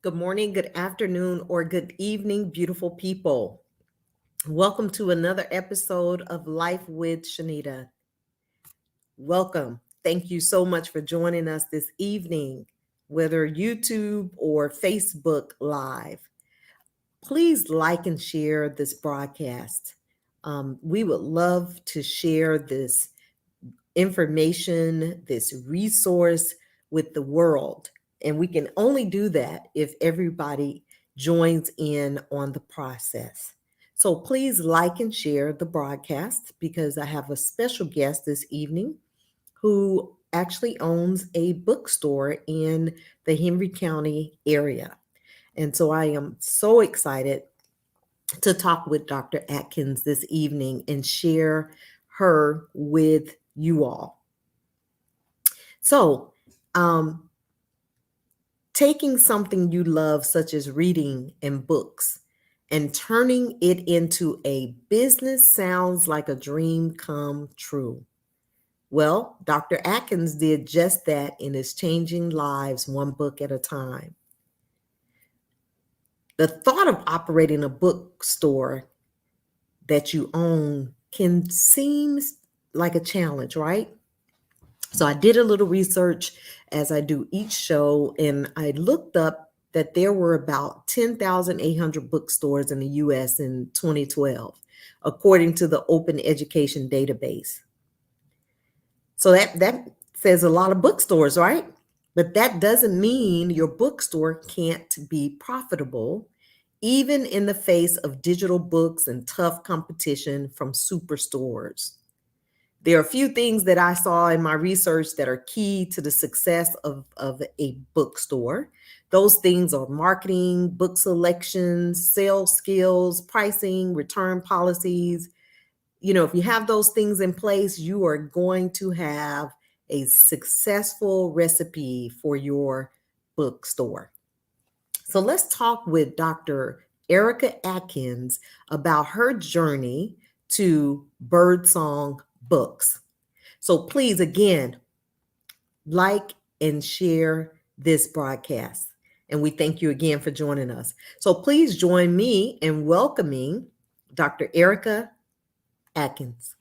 Good morning, good afternoon, or good evening, beautiful people. Welcome to another episode of Life with Shenita. Welcome. Thank you so much for joining us this evening, whether YouTube or Facebook Live. Please like and share this broadcast. We would love to share this information, this resource with the world. And we can only do that if everybody joins in on the process. So please like and share the broadcast because I have a special guest this evening who actually owns a bookstore in the Henry County area. And so I am so excited to talk with Dr. Atkins this evening and share her with you all. So, um, taking something you love, such as reading and books, and turning it into a business sounds like a dream come true. Well, Dr. Atkins did just that and is changing lives one book at a time. The thought of operating a bookstore that you own can seem like a challenge, right? So I did a little research as I do each show, and I looked up that there were about 10,800 bookstores in the US in 2012, according to the Open Education Database. So that says a lot of bookstores, right? But that doesn't mean your bookstore can't be profitable, even in the face of digital books and tough competition from superstores. There are a few things that I saw in my research that are key to the success of a bookstore. Those things are marketing, book selections, sales skills, pricing, return policies. If you have those things in place, you are going to have a successful recipe for your bookstore. So let's talk with Dr. Erica Atkins about her journey to Birdsong Books. So please, again, like and share this broadcast. And we thank you again for joining us. So please join me in welcoming Dr. Erica Atkins.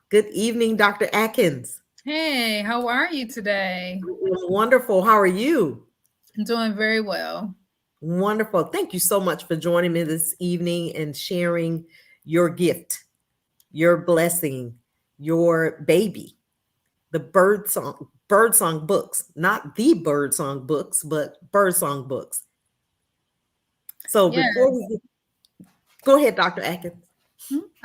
Good evening, Dr. Atkins. Hey, how are you today? Wonderful. How are you? I'm doing very well. Wonderful. Thank you so much for joining me this evening and sharing your gift, your blessing, your baby, the Birdsong Books, not the Birdsong Books, but Birdsong Books. So Yes. go ahead, Dr. Atkins.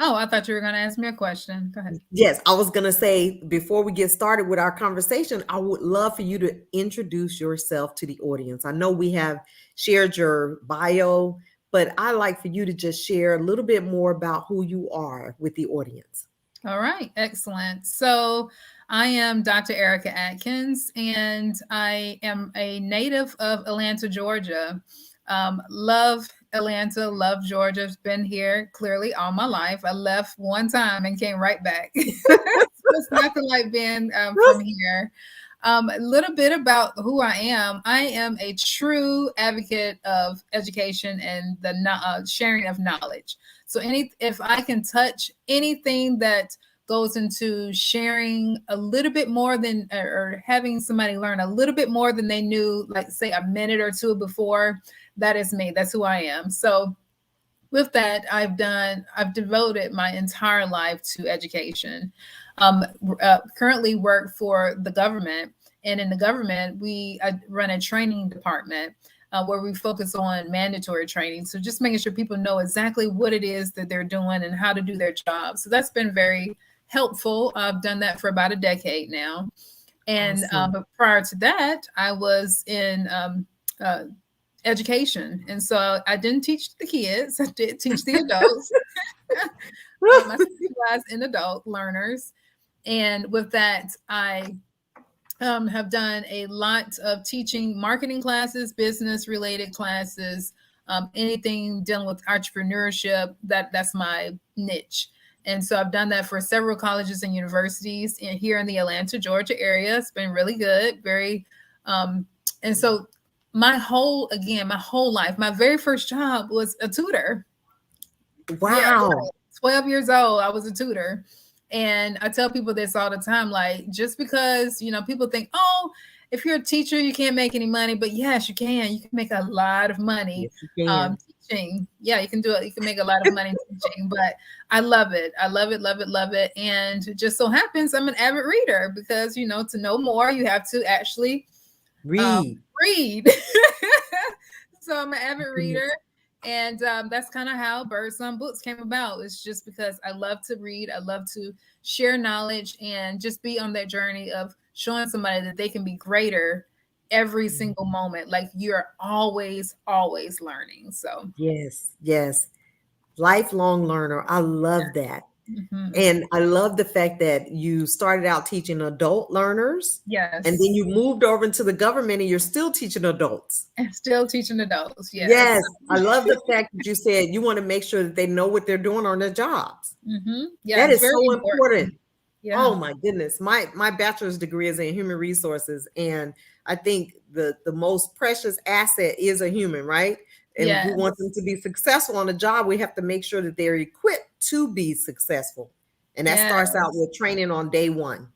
Oh, I thought you were going to ask me a question. Go ahead. Yes, I was going to say before we get started with our conversation, I would love for you to introduce yourself to the audience. I know we have shared your bio, but I like for you to just share a little bit more about who you are with the audience. All right, excellent. So I am Dr. Erica Atkins, and I am a native of Atlanta, Georgia. Love Atlanta, love Georgia. Been here clearly all my life. I left one time and came right back. It's nothing like being from here. A little bit about who I am. I am a true advocate of education and the sharing of knowledge. So if I can touch anything that goes into sharing a little bit more than, or having somebody learn a little bit more than they knew, like say a minute or two before, that is me. That's who I am. So with that, I've devoted my entire life to education. Currently work for the government, and in the government, I run a training department where we focus on mandatory training. So just making sure people know exactly what it is that they're doing and how to do their job. So that's been very helpful. I've done that for about a decade now. And Awesome. but prior to that, I was in education. And so I didn't teach the kids, I did teach the adults. I specialize in adult learners. And with that, I have done a lot of teaching marketing classes, business related classes, anything dealing with entrepreneurship. That's my niche. And so I've done that for several colleges and universities here in the Atlanta, Georgia area. It's been really good. And so my whole life, my very first job was a tutor. Yeah, Wow. 12 years old, I was a tutor. And I tell people this all the time, like, just because, people think, oh, if you're a teacher, you can't make any money. But yes, you can. You can make a lot of money Yes, you can. teaching. Yeah, you can do it. You can make a lot of money teaching. But I love it. I love it, love it, love it. And it just so happens I'm an avid reader because, to know more, you have to actually Read. read. So I'm an avid reader. Goodness. And that's kind of how Birdsong Books came about. It's just because I love to read, I love to share knowledge, and just be on that journey of showing somebody that they can be greater every single moment. Like you're always, always learning. So, Yes, yes. Lifelong learner. I love that. mhm. And I love the fact that you started out teaching adult learners and Yes, then you moved over into the government and you're still teaching adults. and still teaching adults. Yes. Yes, I love the fact that you said you want to make sure that they know what they're doing on their jobs. Yeah, That it's is very so important. important. Yeah. Oh my goodness. My bachelor's degree is in human resources. And I think the most precious asset is a human, right? And if we want them Yes. to be successful on a job, we have to make sure that they're equipped to be successful. And that starts out Yes. with training on day one.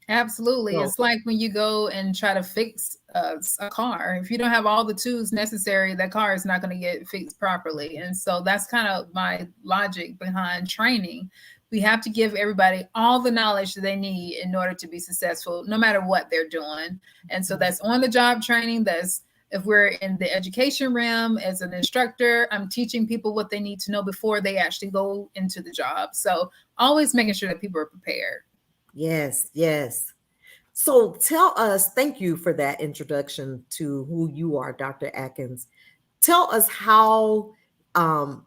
Absolutely. So It's like when you go and try to fix a car. If you don't have all the tools necessary, that car is not going to get fixed properly. And so that's kind of my logic behind training. We have to give everybody all the knowledge that they need in order to be successful, no matter what they're doing. And so that's on the job training. That's if we're in the education realm as an instructor, I'm teaching people what they need to know before they actually go into the job. So always making sure that people are prepared. yes, yes. So tell us, thank you for that introduction to who you are, Dr. Atkins. Tell us how um,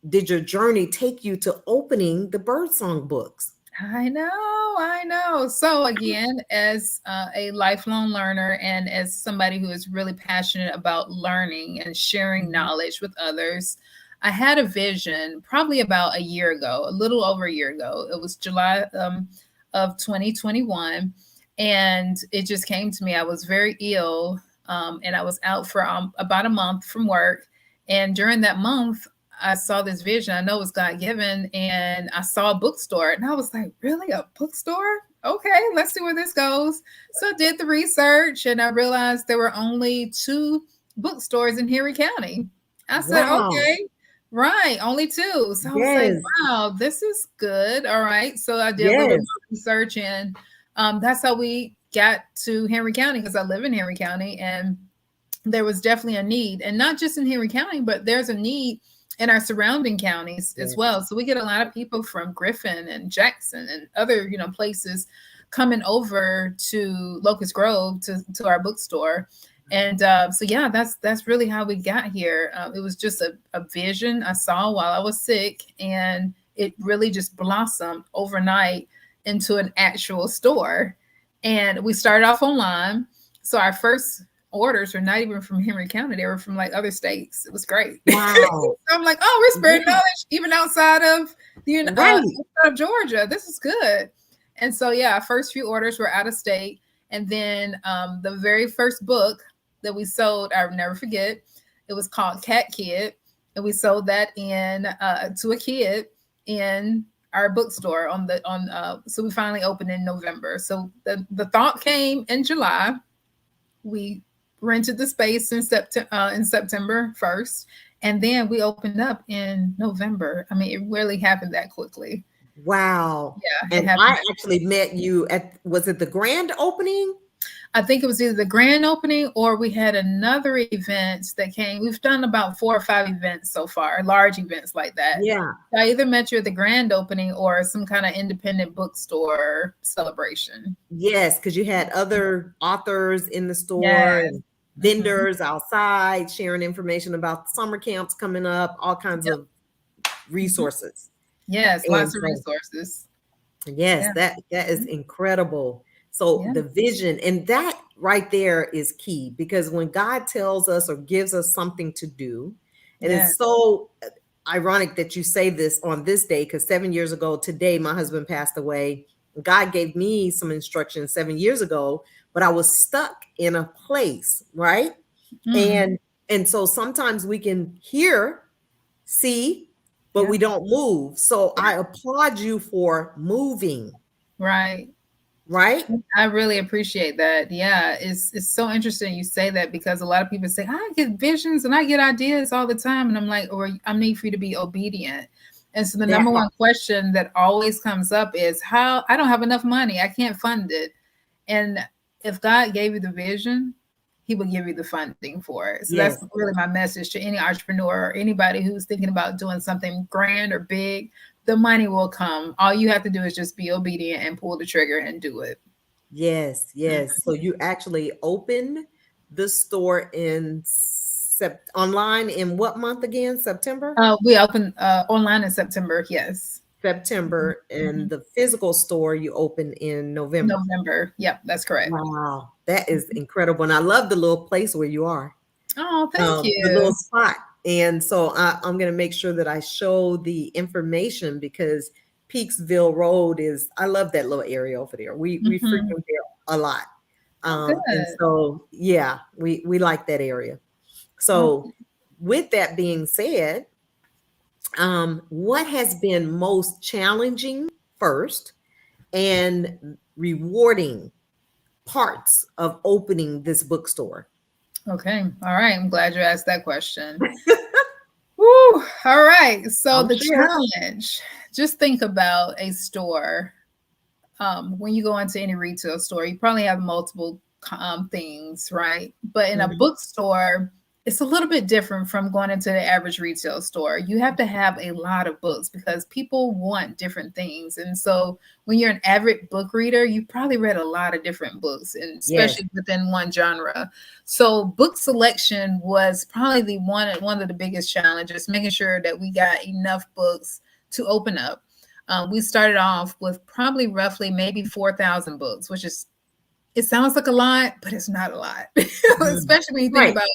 did your journey take you to opening the Birdsong books? I know, I know. So again, as a lifelong learner and as somebody who is really passionate about learning and sharing Mhm. knowledge with others, I had a vision probably about a year ago, a little over a year ago. It was July of 2021, and it just came to me. I was very ill, and I was out for about a month from work. And during that month, I saw this vision. I know it was God given, and I saw a bookstore, and I was like, "Really, a bookstore? Okay, let's see where this goes." So I did the research, and I realized there were only two bookstores in Henry County. I said, Wow. "Okay, right, only two." So I was like, Yes. "Wow, this is good." All right, so I did a little bit Yes. more research, and that's how we got to Henry County because I live in Henry County, and there was definitely a need, and not just in Henry County, but there's a need in our surrounding counties as Yes. well. So we get a lot of people from Griffin and Jackson and other, places coming over to Locust Grove to our bookstore. And so yeah, that's really how we got here. It was just a vision I saw while I was sick, and it really just blossomed overnight into an actual store. And we started off online. So our first orders were not even from Henry County; they were from like other states. It was great. Wow. So I'm like, oh, we're spreading Yeah. knowledge even outside of Right. outside of Georgia. This is good. And so yeah, our first few orders were out of state, and then the very first book that we sold, I'll never forget. It was called Cat Kid, and we sold that in to a kid in our bookstore so we finally opened in November. So the thought came in July. We rented the space in September 1st, and then we opened up in November. I mean, it really happened that quickly. Wow. Yeah, it And happened. I actually met you at, was it the grand opening? I think it was either the grand opening or we had another event that came. We've done about 4 or 5 events so far, large events like that. Yeah. I either met you at the grand opening or some kind of independent bookstore celebration. Yes, because you had other authors in the store Yes. and Mhm. vendors outside sharing information about summer camps coming up, all kinds Yep. of Mhm. resources. Yes, And lots of so resources. yes, Yeah. that is Mhm. incredible. So Yeah. the vision and that right there is key because when God tells us or gives us something to do, and Yes. it's so ironic that you say this on this day because 7 years ago today my husband passed away. God gave me some instructions 7 years ago, but I was stuck in a place, right? Mm, And so sometimes we can hear, see, but yeah. we don't move. So I applaud you for moving, Right. right? I really appreciate that. Yeah, it's so interesting you say that because a lot of people say I get visions and I get ideas all the time, and I'm like, or I need for you to be obedient. And so the That number part. one question that always comes up is how I don't have enough money, I can't fund it. And if God gave you the vision, He will give you the funding for it. So that's Yes, really my message to any entrepreneur or anybody who's thinking about doing something grand or big. The money will come. All you have to do is just be obedient and pull the trigger and do it. yes, Mm. yes. So you actually opened the store in online in what month again? September? We open online in September. Yes. September, and Mhm. the physical store you open in November. November. Yep, that's correct. Wow, that is incredible. And I love the little place where you are, Oh, thank the little you. spot. And so I'm going to make sure that I show the information because Peaksville Road is, I love that little area over there. We Hmm. frequent there a lot. Oh, And good. so, yeah, we like that area. Oh, So with that being said, what has been most challenging first and rewarding parts of opening this bookstore? okay. All right. I'm glad you asked that question. Woo. All right. So I'm the sure. challenge, just think about a store. When you go into any retail store, you probably have multiple things, right? But in a Mhm. bookstore, it's a little bit different from going into the average retail store. You have to have a lot of books because people want different things. And so when you're an avid book reader, you probably read a lot of different books, and Yes. especially within one genre. So book selection was probably the one of the biggest challenges, making sure that we got enough books to open up. We started off with probably roughly maybe 4,000 books, which is, it sounds like a lot, but it's not a lot, Mhm. especially when you think Right. about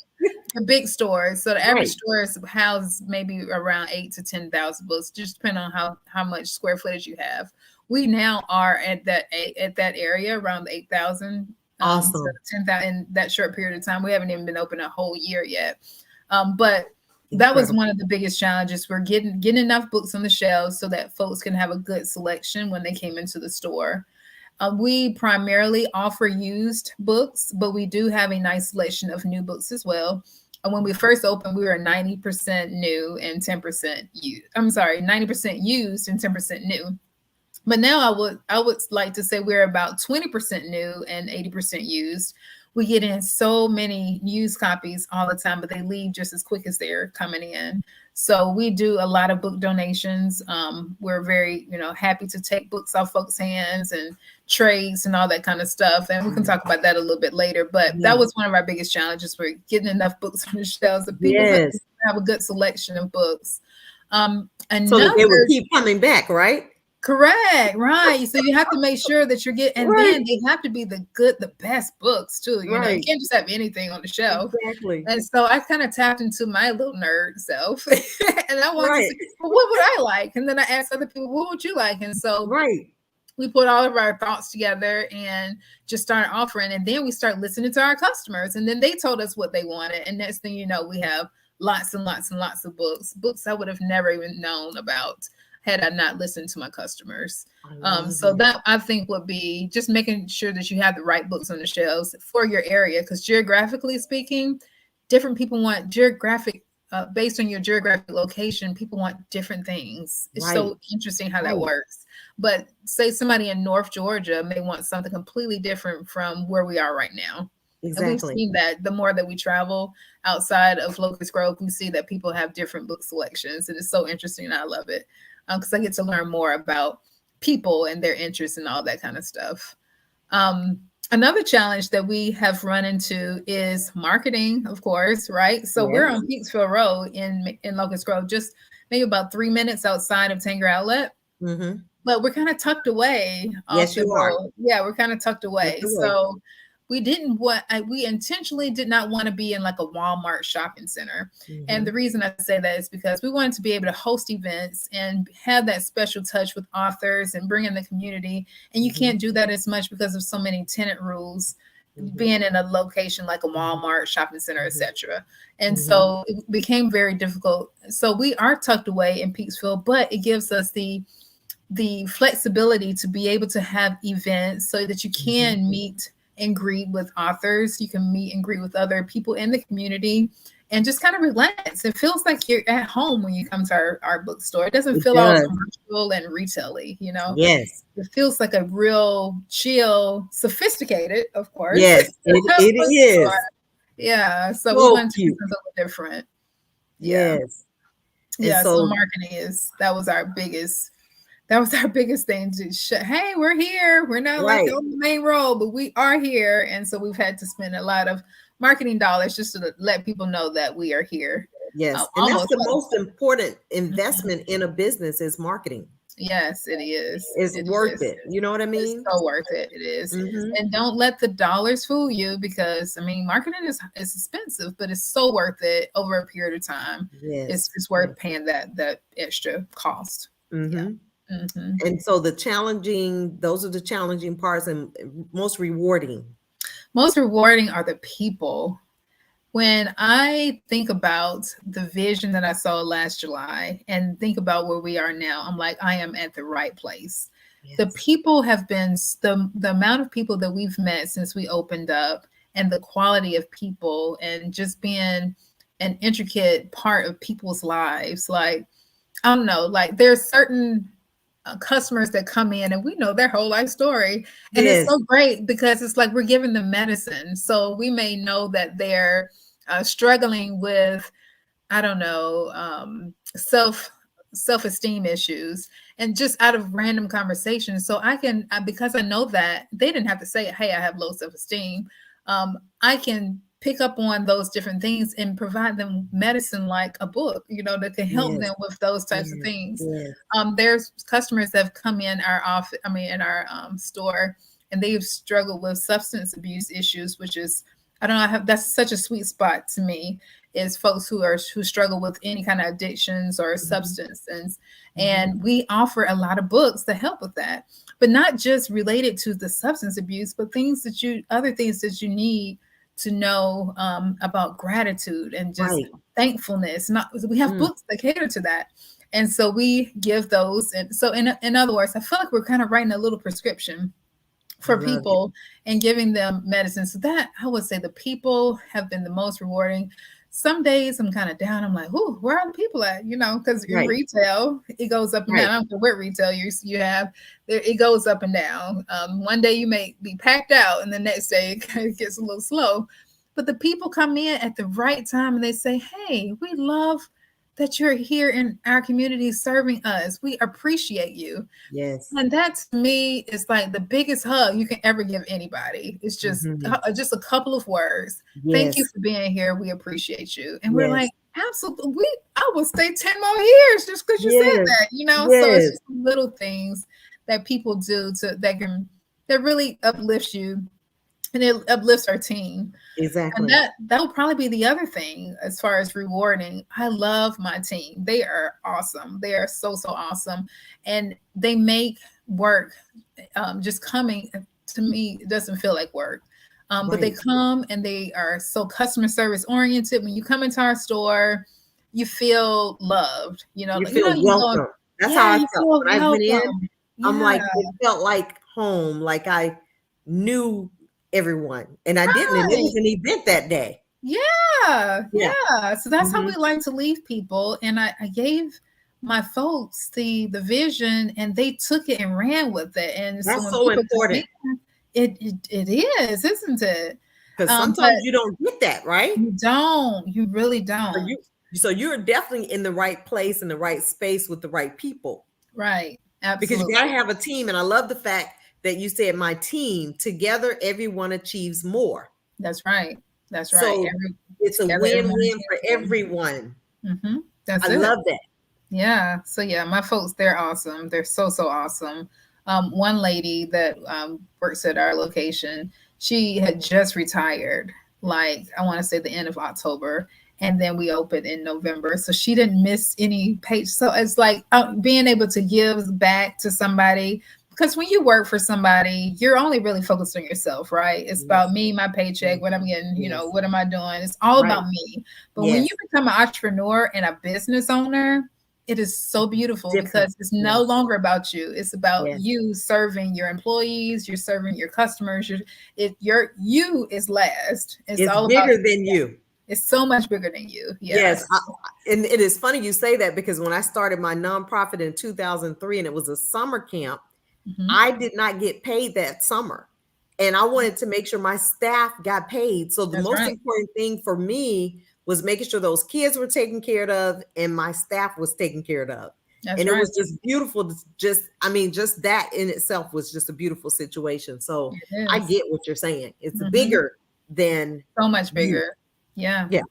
the big stores. So the average Right. stores house maybe around 8 to 10,000 books, just depending on how much square footage you have. We now are at that area around the 8,000 to Awesome. 10,000 in that short period of time. We haven't even been open a whole year yet, but that was Incredible. one of the biggest challenges. We're getting enough books on the shelves so that folks can have a good selection when they came into the store. We primarily offer used books, but we do have a nice selection of new books as well. When we first opened, we were 90% new and 10% used. I'm sorry, 90% used and 10% new. But now I would like to say we're about 20% new and 80% used. We get in so many used copies all the time, but they leave just as quick as they're coming in. So we do a lot of book donations. We're very, happy to take books off folks' hands and trades and all that kind of stuff. And we can talk about that a little bit later. But that Yeah. was one of our biggest challenges. We're getting enough books on the shelves that people Yes. have a good selection of books. So that they would Another keep coming back, right? Correct, right. So you have to make sure that you're getting, and Right. then they have to be the best books too. You Right. can't just have anything on the shelf. Exactly. And so I kind of tapped into my little nerd self, and I wanted to Right. see, well, what would I like? And then I asked other people, what would you like? And so Right. we put all of our thoughts together and just started offering. And then we start listening to our customers, and then they told us what they wanted. And next thing you know, we have lots and lots and lots of books I would have never even known about had I not listened to my customers. I love So it. that I think would be just making sure that you have the right books on the shelves for your area, because geographically speaking, different people want geographic. Based on your geographic location, people want different things. It's Right. so interesting how that Right. works. But say somebody in North Georgia may want something completely different from where we are right now. And we've Exactly. seen that the more that we travel outside of Locust Grove, we see that people have different book selections. And it's so interesting. And I love it because I get to learn more about people and their interests and all that kind of stuff. Another challenge that we have run into is marketing, of course, right? So we're Yes. on Peaksville Road in Locust Grove, just maybe about 3 minutes outside of Tanger Outlet, Mm-hmm. but we're kind of tucked away off Yes, the you are. road. Yeah, we're kind of tucked away. That's the way. So we intentionally did not want to be in like a Walmart shopping center. And Mm-hmm. the reason I say that is because we wanted to be able to host events and have that special touch with authors and bring in the community. And you Mm-hmm. can't do that as much because of so many tenant rules. being in a location like a Walmart, shopping center, etc. And Mhm. so it became very difficult. So we are tucked away in Peaksville, but it gives us the flexibility to be able to have events so that you Mhm. can meet and greet with authors. You can meet and greet with other people in the community and just kind of relax. It feels like you're at home when you come to our bookstore. It doesn't It feel all does. commercial and retail-y, you know. Yes. It feels like a real chill, sophisticated, of course, Yes. It bookstore. is. Yeah. So we So wanted to do cute. something a little different. Yeah. Yes. And Yeah. So so, marketing that was our biggest thing to hey, we're here. We're not like right. on the main road, but we are here. And so we've had to spend a lot of marketing dollars just to let people know that we are here. Yes. And that's Almost. the most important Mhm. investment in a business is marketing. Yes, it is. It's It worth is. it. You know what I It's mean? so worth it. It is. Mhm. And don't let the dollars fool you because I mean marketing is expensive, but it's so worth it over a period of time. Yes. It's Yes. worth paying that extra cost. Yeah. Mhm. Hmm. And so those are the challenging parts and most rewarding. Most rewarding are the people. When I think about the vision that I saw last July and think about where we are now, I'm like, I am at the right place. The Yes. people have been the amount of people that we've met since we opened up and the quality of people and just being an intricate part of people's lives. Like, I don't know, like there's certain customers that come in and we know their whole life story. And it's Yes. so great because it's like we're giving them medicine. So we may know that they're struggling with, I don't know, self-esteem issues and just out of random conversations. So because I know that they didn't have to say, hey, I have low self-esteem. I can pick up on those different things and provide them medicine like a book, that can help Yes. them with those types of Yes. things. Yes. There's customers that have come in our office, in our store, and they've struggled with substance abuse issues, which is, I don't know, that's such a sweet spot to me, is folks who struggle with any kind of addictions or Mhm. substances. Mhm. And we offer a lot of books to help with that, but not just related to the substance abuse, but other things that you need to know about gratitude and just Right. thankfulness. Not We have Mm. books that cater to that. And so we give those. And so in other words, I feel like we're kind of writing a little prescription I for love it. people and giving them medicine. So that, I would say, the people have been the most rewarding. Some days I'm kind of down. I'm like, "Ooh, where are the people at?" Because in Right. retail, it goes up and down. Right. I don't care what retail you have, it goes up and down. One day you may be packed out, and the next day it gets a little slow. But the people come in at the right time and they say, "Hey, we love that you're here in our community serving us. We appreciate you." Yes. And that to me is like the biggest hug you can ever give anybody. It's Mhm. just a couple of words. Thank you Yes. for being here. We appreciate you. And we're like, Yes. absolutely. I will stay 10 more years just because you said Yes. that. So it's Yes. just little things that people do that really uplifts you and it uplifts our team. And Exactly. that will probably be the other thing as far as rewarding. I love my team. They are awesome. They are so, so awesome. And they make work, just coming to me, it doesn't feel like work. But they Right. come and they are so customer service oriented. When you come into our store, you feel loved. You feel You go, welcome. That's how yeah, I you felt. feel When I went in, welcome. I'm Yeah. like, it felt like home, like I knew everyone. And I didn't, and it Right. was an event that day. Yeah, Yeah. yeah. So that's how we Mhm. like to leave people. And I gave my folks the vision, and they took it and ran with it. And so That's when so people come important in, it is, isn't it? because But sometimes you don't get that, right? you don't. You really So don't. you're definitely in the right place, in the right space with the right people. Right. Because you gotta Absolutely. have a team. And I love the fact that you said my team, together everyone achieves more. That's right. That's right. So it's a Together, everyone win-win for is everyone. That's I it. love that. Yeah. So yeah, my folks, they're awesome. They're so, so awesome. One lady that works at our location, she had just retired, like I want to say the end of October. And then we opened in November. So she didn't miss any page. So it's like being able to give back to somebody because when you work for somebody, you're only really focused on yourself, right? It's about me, my paycheck, what I'm getting, Yes. what am I doing? It's all Right. about me. But when you Yes. become an entrepreneur and a business owner, it is so beautiful Different. because it's Yes. no longer about you. It's about Yes. you serving your employees, you're serving your customers. Your you is last. It's It's all about bigger than you. it's so much bigger than you. Yes. Yes. And it is funny you say that, because when I started my nonprofit in 2003 and it was a summer camp, Mhm. I did not get paid that summer. And I wanted to make sure my staff got paid. So the That's most right. important thing for me was making sure those kids were taken care of and my staff was taken care of. That's And it right. was just beautiful. Just that in itself was just a beautiful situation. So It I is. get what you're saying. It's Mhm. bigger than So much you. bigger. Yeah. Yeah.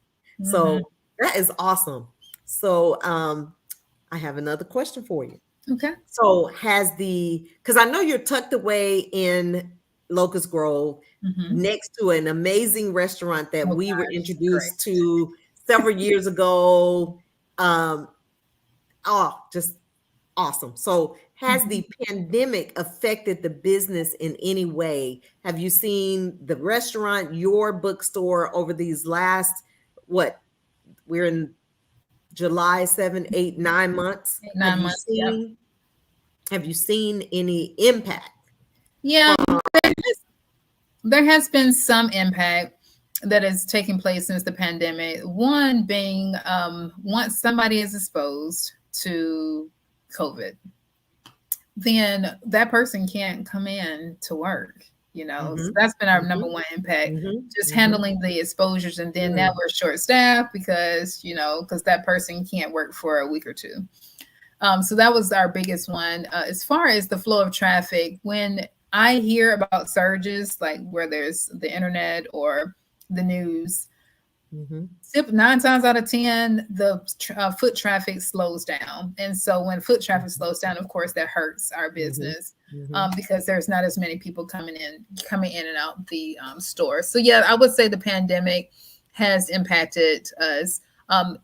Mhm. So that is awesome. So I have another question for you. Okay. So because I know you're tucked away in Locust Grove Mhm. next to an amazing restaurant that Oh we were gosh, great. introduced to several years ago. Um, oh, just awesome. So has Mhm. the pandemic affected the business in any way? Have you seen the restaurant, your bookstore over these last, what, we're in July, 7, 8, 9 months? 8, 9 months, yeah. Have you seen any impact? Yeah, there has been some impact that has taken place since the pandemic. One being, once somebody is exposed to COVID, then that person can't come in to work, So Mhm, that's been our number mhm, one impact, mhm, just mhm. handling the exposures. And then now Mm. we're short staffed because that person can't work for a week or two. So that was our biggest one. As far as the flow of traffic, when I hear about surges, like where there's the internet or the news, Mhm, 9 times out of 10, the foot traffic slows down. And so when foot traffic mhm, slows down, of course, that hurts our mhm, business mhm. because there's not as many people coming in and out the store. So yeah, I would say the pandemic has impacted us.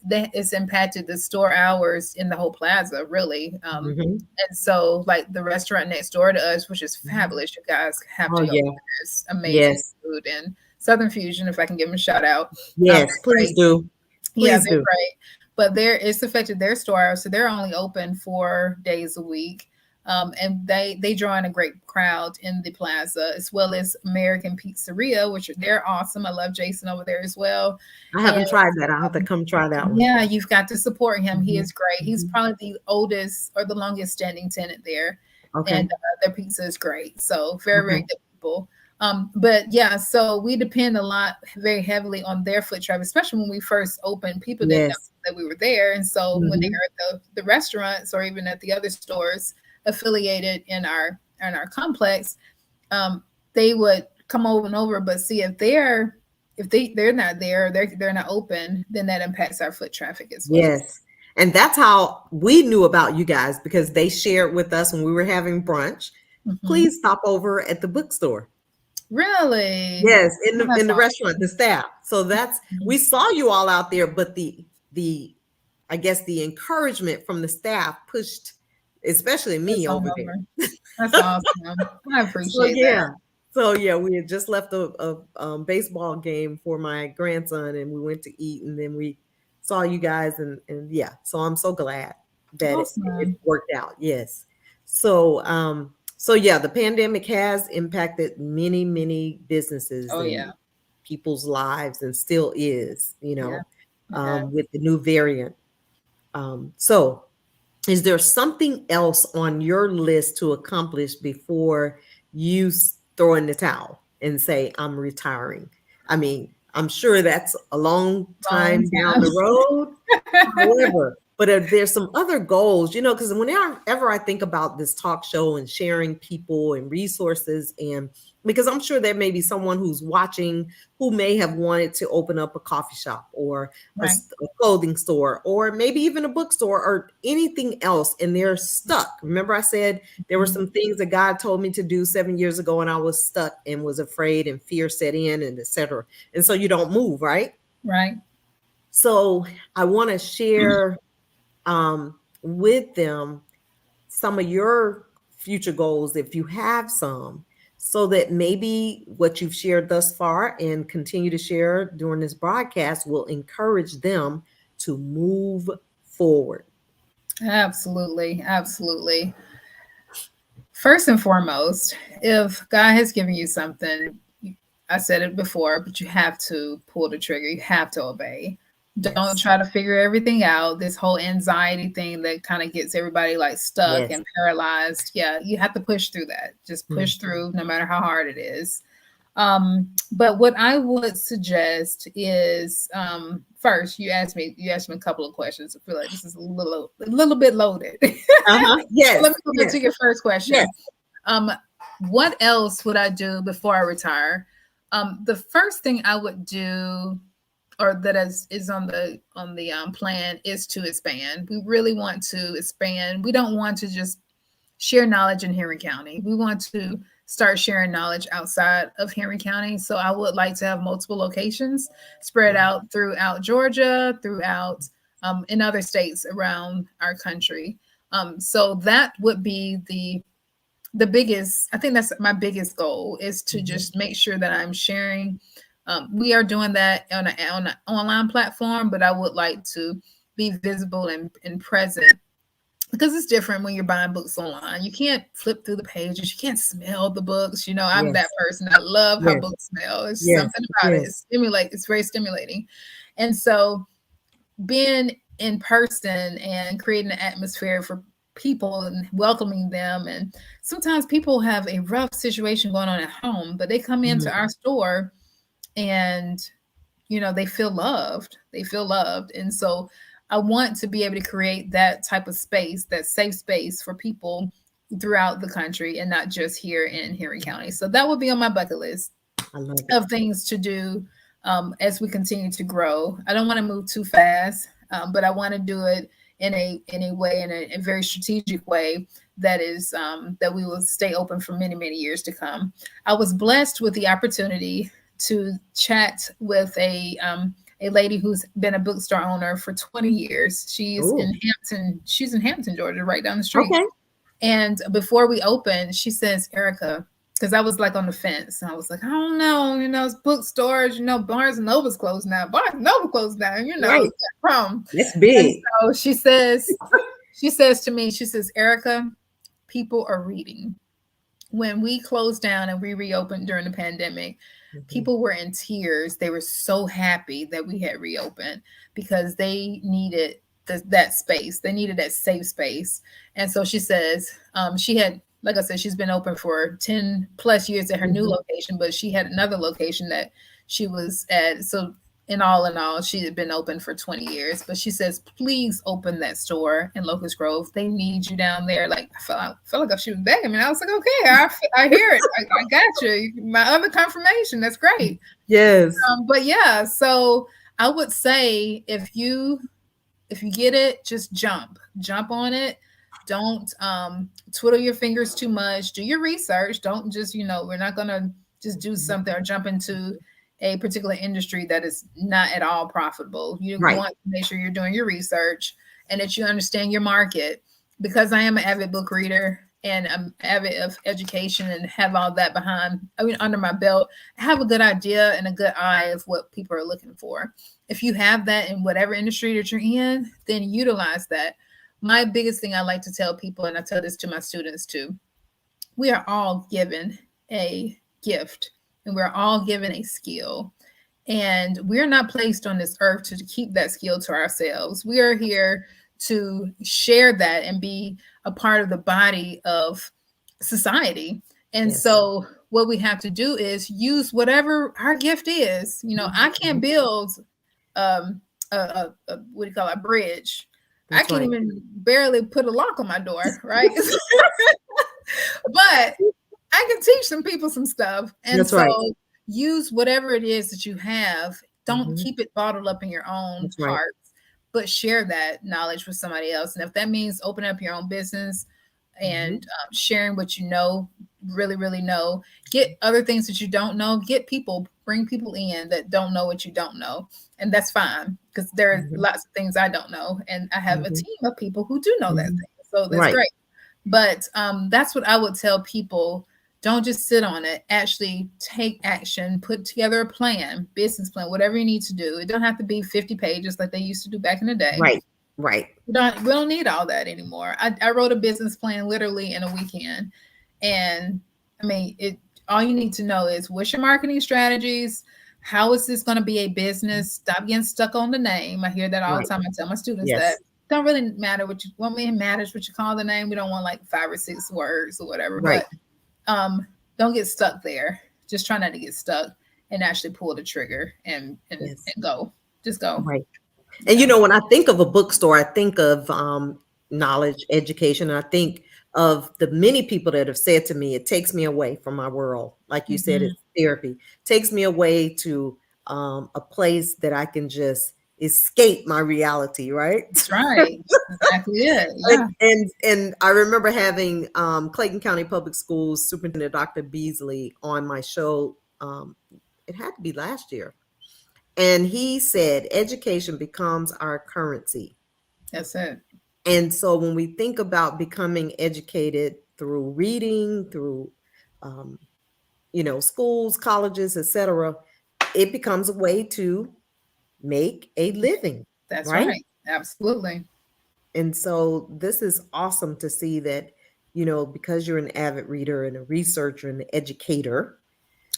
It's impacted the store hours in the whole plaza, really. Mhm, And so, like the restaurant next door to us, which is mhm. fabulous, you guys have Oh, to go yeah. there. It's amazing Yes. food and Southern Fusion, if I can give them a shout out. Yes, They're please great. do. Yeah, Please they're do. great. But it's affected their store hours, so they're only open 4 days a week. And they draw in a great crowd in the plaza, as well as American Pizzeria, which they're awesome. I love Jason over there as well. I And haven't tried that. I'll have to come try that one. yeah, you've got to support him. He Mhm, is great. He's mhm. probably the oldest or the longest standing tenant there, and Okay. their pizza is great. So very, very Okay. good people. But yeah, so we depend a lot, very heavily on their foot traffic, especially when we first opened. People didn't know Yes. that we were there, and so when they Mhm. heard the restaurants or even at the other stores affiliated in our complex, um, they would come over and over. But see, if they're not there, they're not open, then that impacts our foot traffic as well. Yes. And that's how we knew about you guys, because they shared with us when we were having brunch. Mhm. Please stop over at the bookstore. Really? Yes, Oh, in that's the restaurant, the staff. So awesome. we saw you all out there, but the I guess the encouragement from the staff pushed, especially It's me on over over. there. That's awesome. I So appreciate that. yeah. So yeah, we had just left a baseball game for my grandson, and we went to eat, and then we saw you guys, and yeah. So I'm so glad that it Awesome. worked out. Yes. So yeah, the pandemic has impacted many businesses Oh yeah. and people's lives, and still is, Yeah. It has. with the new variant. So is there something else on your list to accomplish before you throw in the towel and say, I'm retiring? I mean, I'm sure that's a long Long time down time. the road. However, but if there's some other goals, because whenever I think about this talk show and sharing people and resources, and because I'm sure there may be someone who's watching who may have wanted to open up a coffee shop or Right. a clothing store, or maybe even a bookstore or anything else, and they're stuck. Remember, I said there were Mhm. some things that God told me to do 7 years ago, and I was stuck and was afraid, and fear set in, and etc. And so you don't move, right? Right. So I want to share with them some of your future goals if you have some, so that maybe what you've shared thus far and continue to share during this broadcast will encourage them to move forward. Absolutely. Absolutely. First and foremost, if God has given you something, I said it before, but you have to pull the trigger. You have to obey. Don't Yes. try to figure everything out. This whole anxiety thing that kind of gets everybody like stuck Yes. and paralyzed. Yeah, you have to push through that. Just push Mhm. through no matter how hard it is. But what I would suggest is first you asked me a couple of questions. I feel like this is a little bit loaded. Uh-huh. Let Yes. me go Yes. to your first Yes. question. Um, what else would I do before I retire? The first thing I would do, or that is on the plan, is to expand. We really want to expand. We don't want to just share knowledge in Henry County. We want to start sharing knowledge outside of Henry County. So I would like to have multiple locations spread Yeah. out throughout Georgia, throughout in other states around our country. So that would be the biggest. I think that's my biggest goal, is to Mhm. just make sure that I'm sharing. We are doing that on an online platform, but I would like to be visible and present, because it's different when you're buying books online. You can't flip through the pages. You can't smell the books. I'm that Yes. person. I love how Yes. books smell. It's Yes. something about it. Yes. It's very stimulating. And so being in person and creating an atmosphere for people and welcoming them. And sometimes people have a rough situation going on at home, but they come into Mhm. our store and they feel loved. They feel loved. And so I want to be able to create that type of space, that safe space for people throughout the country, and not just here in Henry County. So that would be on my bucket list I love it. of things to do as we continue to grow. I don't want to move too fast, but I want to do it in a way, in a very strategic way, that we will stay open for many, many years to come. I was blessed with the opportunity to chat with a lady who's been a bookstore owner for 20 years. She's Oh, in Hampton. She's in Hampton, Georgia, right down the street. okay. And before we opened, she says, Erica, because I was like on the fence. And I was like, I don't know, it's bookstores, Barnes and Noble's closed now. Barnes and Noble closed down, Right. it's that problem. That's And big. so she says to me, she says, Erica, people are reading. When we closed down and we reopened during the pandemic, Mhm. people were in tears. They were so happy that we had reopened, because they needed that space. They needed that safe space. And so she says, she had, like I said, she's been open for 10 plus years at her new Mhm. location, but she had another location that she was at. So in all, she had been open for 20 years. But she says, please open that store in Locust Grove. They need you down there. Like, I felt like she was begging me. I was like, okay, I hear it. I got you. My other confirmation. That's great. Yes. But yeah, so I would say, if you get it, just jump on it. Don't twiddle your fingers too much. Do your research. Don't just, we're not gonna just do Mhm. something or jump into a particular industry that is not at all profitable. You Right. want to make sure you're doing your research and that you understand your market. Because I am an avid book reader and I'm avid of education and have all that under my belt, I have a good idea and a good eye of what people are looking for. If you have that in whatever industry that you're in, then utilize that. My biggest thing I like to tell people, and I tell this to my students too, we are all given a gift and we're all given a skill. And we're not placed on this earth to keep that skill to ourselves. We are here to share that and be a part of the body of society. And Yes. so, what we have to do is use whatever our gift is. I can't Mhm. build what do you call it, a bridge. I That's can't right. even barely put a lock on my door, right? But I can teach some people some stuff. And That's right. so use whatever it is that you have. Don't Mhm. keep it bottled up in your own That's right. heart, but share that knowledge with somebody else. And if that means open up your own business and Mhm. sharing what you know, really, really know, get other things that you don't know, bring people in that don't know what you don't know. And that's fine, because there are Mhm. lots of things I don't know. And I have a Mhm. team of people who do know that Mhm. thing. So that's Right. great. But that's what I would tell people. Don't just sit on it. Actually take action, put together a plan, business plan, whatever you need to do. It don't have to be 50 pages like they used to do back in the day. Right. Right. We don't need all that anymore. I wrote a business plan literally in a weekend. And I mean, it all you need to know is what's your marketing strategies? How is this going to be a business? Stop getting stuck on the name. I hear that all the Right. time. I tell my students that Yes. don't really matter what you want me, it matters what you call the name. We don't want like 5 or 6 words or whatever. Right. But don't get stuck there. Just try not to get stuck and actually pull the trigger Yes. and go. Just go. Right. And Yeah. when I think of a bookstore, I think of knowledge, education, and I think of the many people that have said to me, it takes me away from my world. Like you said, Mhm. it's therapy. Takes me away to a place that I can just escape my reality, right? That's right. Exactly it. Yeah. And I remember having Clayton County Public Schools Superintendent Dr. Beasley on my show. It had to be last year. And he said, education becomes our currency. That's it. And so when we think about becoming educated through reading, through, um, schools, colleges, etc., it becomes a way to make a living, That's right? right. Absolutely. And so this is awesome to see that, because you're an avid reader and a researcher and an educator,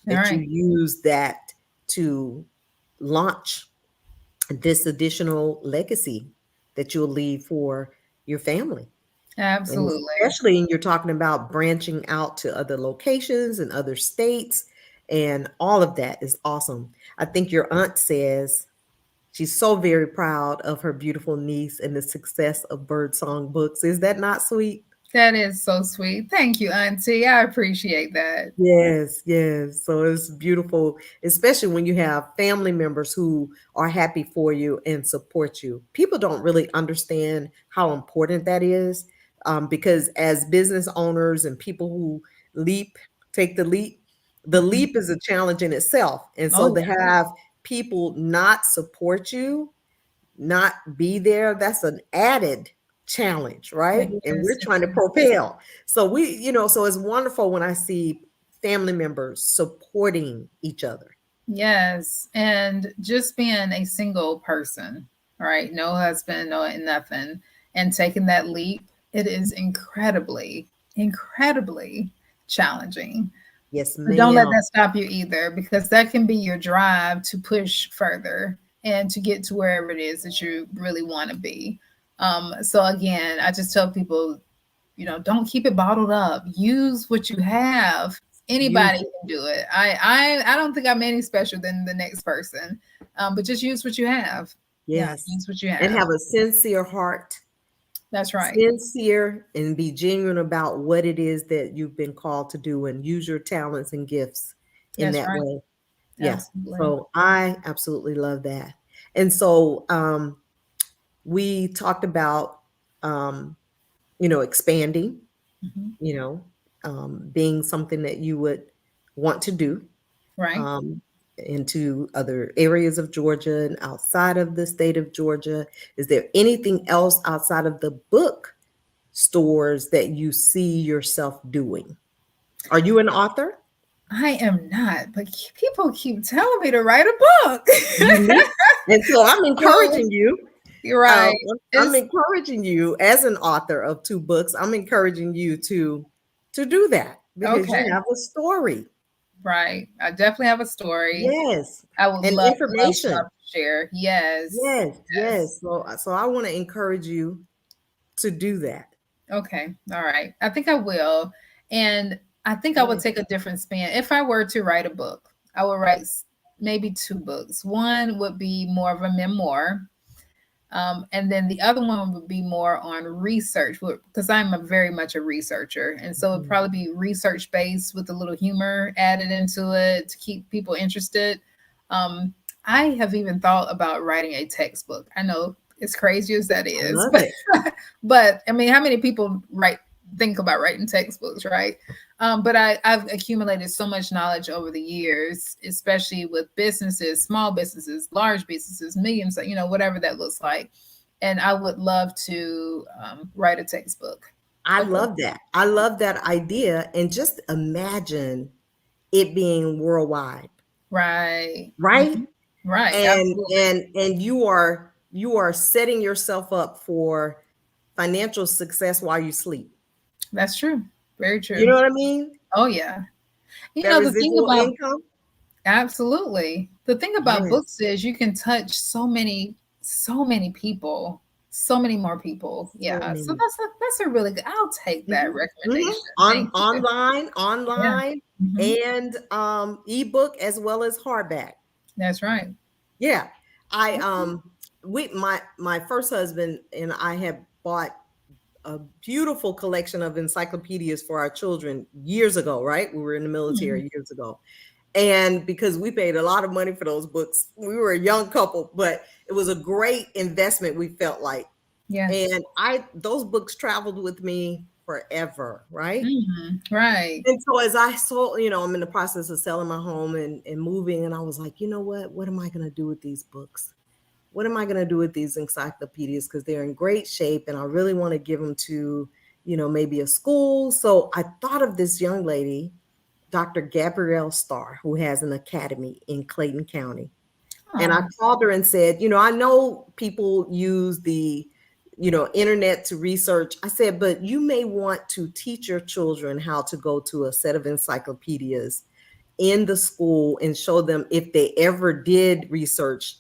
All that you right. use that to launch this additional legacy that you'll leave for your family. And Absolutely. especially you're talking about branching out to other locations and other states, and all of that is awesome. I think your aunt says she's so very proud of her beautiful niece and the success of Birdsong Books. Is that not sweet? That is so sweet. Thank you, Auntie. I appreciate that. Yes, yes. So it's beautiful, especially when you have family members who are happy for you and support you. People don't really understand how important that is, because as business owners and people who leap, take the Mhm. leap is a challenge in itself. And Oh, so to yeah. have people not support you, not be there, that's an added challenge, It right? And we're is. trying to propel. So so it's wonderful when I see family members supporting each other. Yes. And just being a single person, right? No husband, no nothing, and taking that leap, it is incredibly, incredibly challenging. Yes, But don't let ma'am. that stop you either, because that can be your drive to push further and to get to wherever it is that you really want to be. So again, I just tell people, don't keep it bottled up. Use what you have. Anybody Use it. can do it. I don't think I'm any special than the next person. But just use what you have. Yeah, Yes. use what you And have. have a sincere heart, That's right. sincere, and be genuine about what it is that you've been called to do, and use your talents and gifts in That's that right. way. Yeah. Absolutely. So I absolutely love that. And so we talked about um, expanding, Mhm. you know, being something that you would want to do, Right. um, into other areas of Georgia and outside of the state of Georgia. Is there anything else outside of the book stores that you see yourself doing? Are you an author? I am not, but people keep telling me to write a book. You need, and so I'm So encouraging you. you're right. I'm It's encouraging you as an author of 2 books. I'm encouraging you to do that because you okay. have a story. Right. I definitely have a story. Yes, I would and love, love, love information. to share. Yes. Yes, Yes. yes. So I want to encourage you to do that. Okay. All right. I think I will. And I think I would Yeah. take a different spin. If I were to write a book, I would write maybe 2 books. One would be more of a memoir. And then the other one would be more on research because I'm very much a researcher. And so it'd Mhm. probably be research based with a little humor added into it to keep people interested. Um, I have even thought about writing a textbook. I know as crazy as that I is, love but it. but I mean, how many people think about writing textbooks, right? But I've accumulated so much knowledge over the years, especially with businesses, small businesses, large businesses, millions, whatever that looks like. And I would love to write a textbook. I Okay. love that. I love that idea. And just imagine it being worldwide, Right. right? Mhm. Right. And Absolutely. and you are setting yourself up for financial success while you sleep. That's true. Very You know true. what I mean? Oh yeah. You That know, the thing residual about income. absolutely. The thing about Yes. books is you can touch so many people, so many more people. So Yeah. So many. that's a really good. I'll take that Mhm, mhm. recommendation. Thank you. Yeah. Online, Hmm. and ebook as well as hardback. That's right. Yeah. I Okay. we my first husband and I had bought a beautiful collection of encyclopedias for our children years ago, right? We were in the Hmm. military years ago. And because we paid a lot of money for those books, we were a young couple, but it was a great investment, we felt like. Yes. And I those books traveled with me forever, right? Hmm. Right. And so as I sold, I'm in the process of selling my home and moving, and I was like, you know what? What am I going to do with these books? What am I going to do with these encyclopedias? Because they're in great shape, and I really want to give them to, maybe a school. So I thought of this young lady, Dr. Gabrielle Starr, who has an academy in Clayton County. And I Oh, called her and said, I know people use the, internet to research. I said, but you may want to teach your children how to go to a set of encyclopedias in the school and show them if they ever did research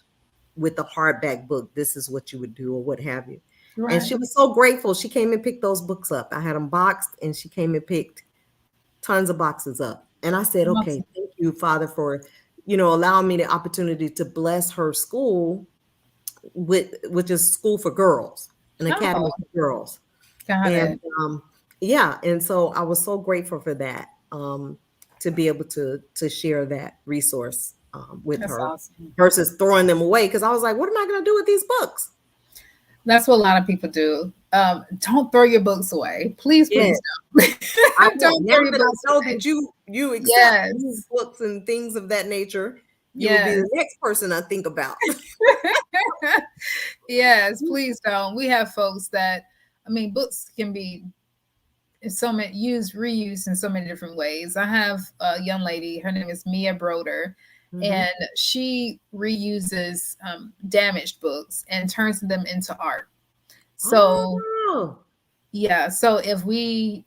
with a hardback book, this is what you would do or what have you. And she right. was so grateful. She came and picked those books up. I had them boxed and she came and picked tons of boxes up. And I said, okay, Awesome. thank you, Father, for, allowing me the opportunity to bless her school which is school for girls, an Oh, academy for girls. got And it. yeah, and so I was so grateful for that, to be able to share that resource with That's her awesome. versus throwing them away. Because I was like, what am I going to do with these books? That's what a lot of people do. Don't throw your books away. Please, Yes, please don't. I won't. Don't Now throw your that books I know away. that you accept used Yes. books and things of that nature, you will be Yes. the next person I think about. Yes, please don't. We have folks that, I mean, books can be so many used, reused in so many different ways. I have a young lady, her name is Mia Broder, Hmm. and she reuses damaged books and turns them into art. So Oh, yeah, so if we,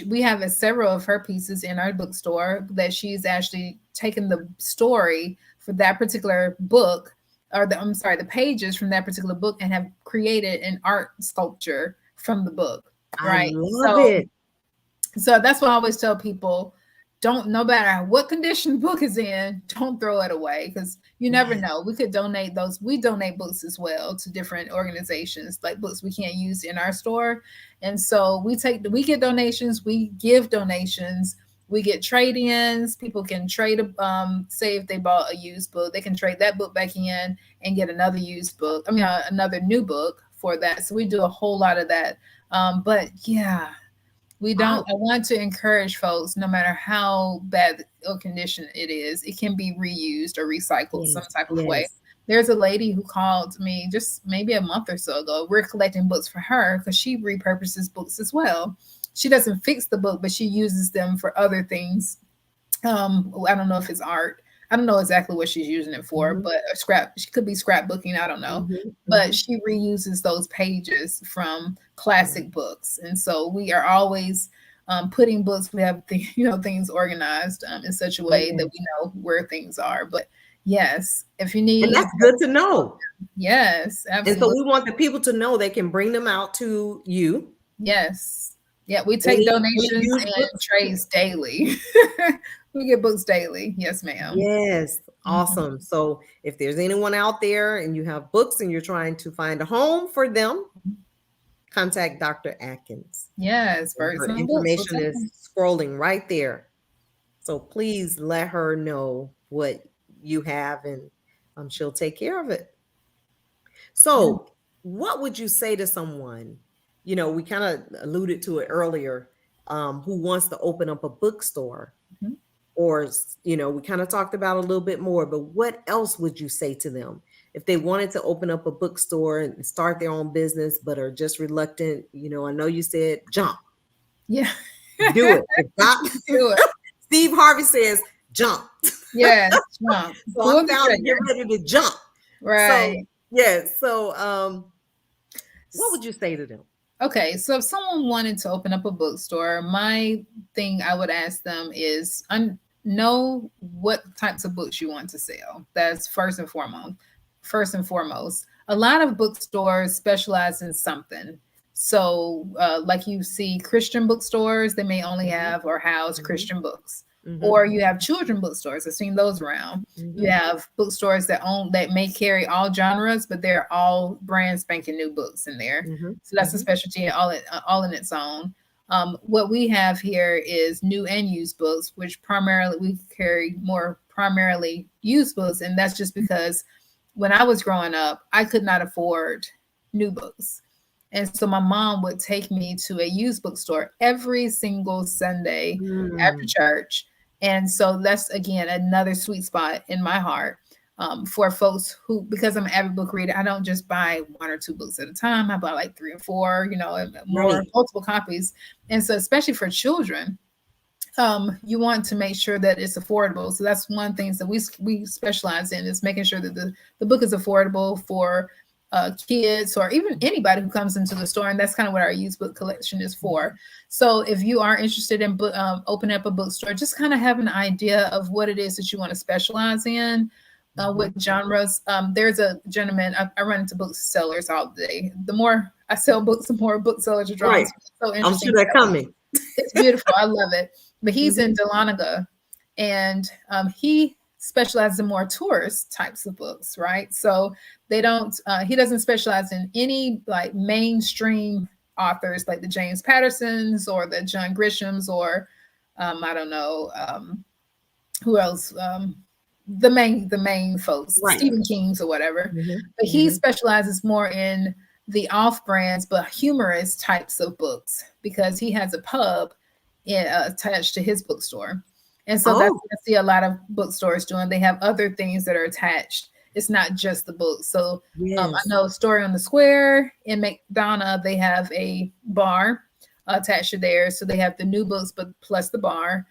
we have several of her pieces in our bookstore that she's actually taken the story for that particular book, or I'm sorry, the pages from that particular book, and have created an art sculpture from the book, I right? love So it. so that's what I always tell people. Don't, no matter what condition the book is in, don't throw it away, because you never Yes. know. We could donate those. We donate books as well to different organizations, like books we can't use in our store. And so we get donations, we give donations, we get trade-ins. People can trade, say if they bought a used book, they can trade that book back in and get another used book. I mean, another new book for that. So we do a whole lot of that. But yeah, we I, don't. I want to encourage folks, no matter how bad or condition it is, it can be reused or recycled some yes, type of way. yes. There's a lady who called me just maybe a month or so ago. We're collecting books for her because she repurposes books as well. She doesn't fix the book, but she uses them for other things. I don't know if it's art. I don't know exactly what she's using it for, Mhm, but a scrap, she could be scrapbooking, I don't know. mhm, But mhm. she reuses those pages from Yeah, classic books. And so we are always putting books, we have things organized in such a way that yes. we know where things are. But yes, if you And need that's good to know. yes, And so absolutely. we want the people to know they can bring them out to you. Yes. Yeah, we take Any donations used and books. trades daily. We get books daily. Yes, ma'am. Yes, Mhm. awesome. So if there's anyone out there and you have books and you're trying to find a home for them, contact Dr. Atkins. Yes, And her Birdsong Books. We'll information take is them. scrolling right there. So please let her know what you have and she'll take care of it. Yeah. So, what would you say to someone? We kind of alluded to it earlier, who wants to open up a bookstore, Mhm. or, we kind of talked about a little bit more, but what else would you say to them if they wanted to open up a bookstore and start their own business, but are just reluctant? I know you said jump. Yeah. Do it. If God, Do it. Steve Harvey says, jump. Yes. Jump. So Pull I'm the down to get trigger. ready to jump. So Right. yes. So what would you say to them? Okay, so if someone wanted to open up a bookstore, my thing I would ask them is know what types of books you want to sell. That's first and foremost. First and foremost, a lot of bookstores specialize in something. So, like you see Christian bookstores, they may only Mhm, have or house mhm, Christian books. mhm, Or you have children bookstores. I've seen those around. You mhm, have bookstores that may carry all genres, but they're all brand spanking new books in there. mhm, So that's a mhm, specialty all in its own. What we have here is new and used books, which primarily we carry more primarily used books, and that's just because when I was growing up, I could not afford new books. And so my mom would take me to a used bookstore every single Sunday after mm, church. And so that's again another sweet spot in my heart for folks who, because I'm an avid book reader, I don't just buy one or two books at a time. I buy like three or four, and more right. multiple copies. And so, especially for children, you want to make sure that it's affordable. So that's one thing that we specialize in is making sure that the book is affordable for kids or even anybody who comes into the store. And that's kind of what our used book collection is for. So if you are interested in opening up a bookstore, just kind of have an idea of what it is that you want to specialize in. With Mhm. genres, there's a gentleman I run into booksellers all day. The more I sell books, the more booksellers are drawn Right. to. It's so I'm sure interesting. they're coming. It's beautiful. I love it. But he's Mhm, in Dahlonega, and he specializes in more tourist types of books, right? So they don't. He doesn't specialize in any like mainstream authors like the James Pattersons or the John Grishams or I don't know who else. The main folks, right. Stephen King's or whatever. Mhm, But he mhm, specializes more in the off brands but humorous types of books because he has a pub attached to his bookstore. And so that's oh, what I see a lot of bookstores doing. They have other things that are attached. It's not just the books. So I yes. know Story on the Square in McDonough, they have a bar attached to there. So they have the new books, but plus the bar.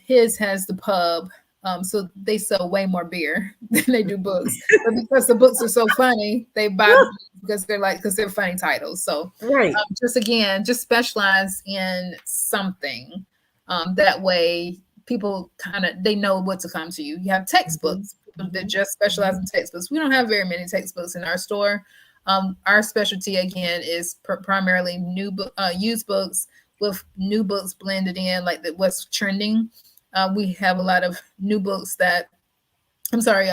His has the pub. So they sell way more beer than they do books. But because the books are so funny, they buy the books because they're funny titles. So Right. just again, just specialize in something. That way people kind of they know what to come to you. You have Mhm, textbooks, people that mhm, just specialize mhm, in textbooks. We don't have very many textbooks in our store. Our specialty again is primarily used books with new books blended in, like what's trending. We have a lot of new books that I'm sorry,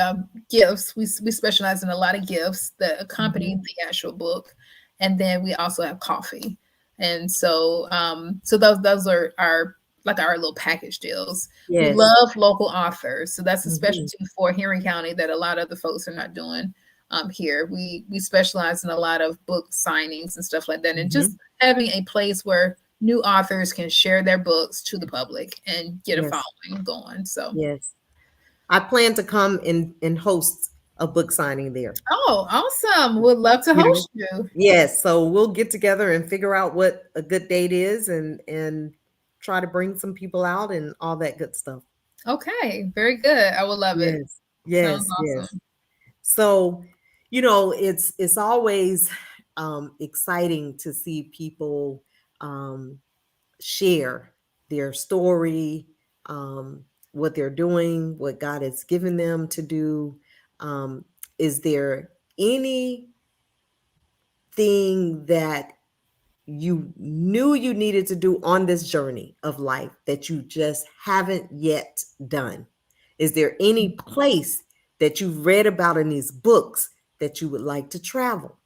gifts. We specialize in a lot of gifts that accompany mhm. the actual book, and then we also have coffee. And so those are our like our little package deals. We Yes. love local authors, so that's a Mhm, specialty for Henry County that a lot of the folks are not doing here. We specialize in a lot of book signings and stuff like that, and just mhm. having a place where new authors can share their books to the public and get a Yes. following going. So. Yes. I plan to come and host a book signing there. Oh, awesome. Would love to You know? host you. Yes, so we'll get together and figure out what a good date is and try to bring some people out and all that good stuff. Okay, very good. I would love it. Yes. Sounds Yes, yes. awesome. So, it's always exciting to see people share their story, what they're doing, what God has given them to do. Um, is there anything that you knew you needed to do on this journey of life that you just haven't yet done? Is there any place that you've read about in these books that you would like to travel?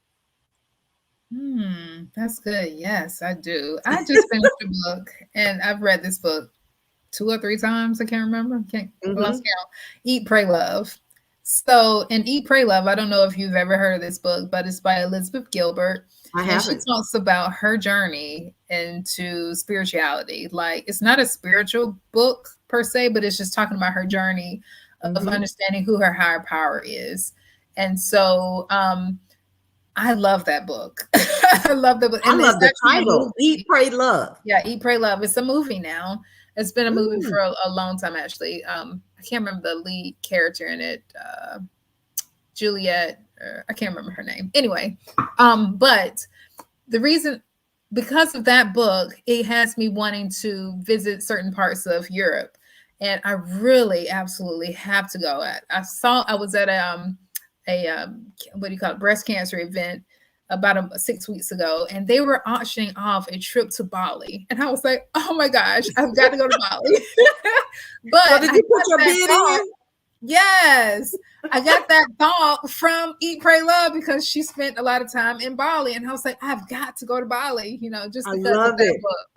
That's good. Yes, I do. I just finished a book and I've read this book two or three times. I can't remember. Can't lost Hmm. count. Eat, Pray, Love. So in Eat, Pray, Love, I don't know if you've ever heard of this book, but it's by Elizabeth Gilbert. I And she haven't. talks about her journey into spirituality. Like it's not a spiritual book per se, but it's just talking about her journey of Hmm. understanding who her higher power is. And so I love that book. I love the book, I and it's love the actually a title, Eat, movie. Pray, Love. Yeah, Eat, Pray, Love. It's a movie now. It's been a movie Mm, for a long time, actually. I can't remember the lead character in it. Juliet. I can't remember her name. Anyway, but the reason, because of that book, it has me wanting to visit certain parts of Europe, and I really absolutely have to go. I was at a what do you call it, breast cancer event about 6 weeks ago, and they were auctioning off a trip to Bali, and I was like, oh my gosh, I've got to go to Bali. But so I did you put got your that bid thought. in? Yes, I got that thought from Eat, Pray, Love, because she spent a lot of time in Bali, and I was like, I've got to go to Bali, just I because of love that it. book.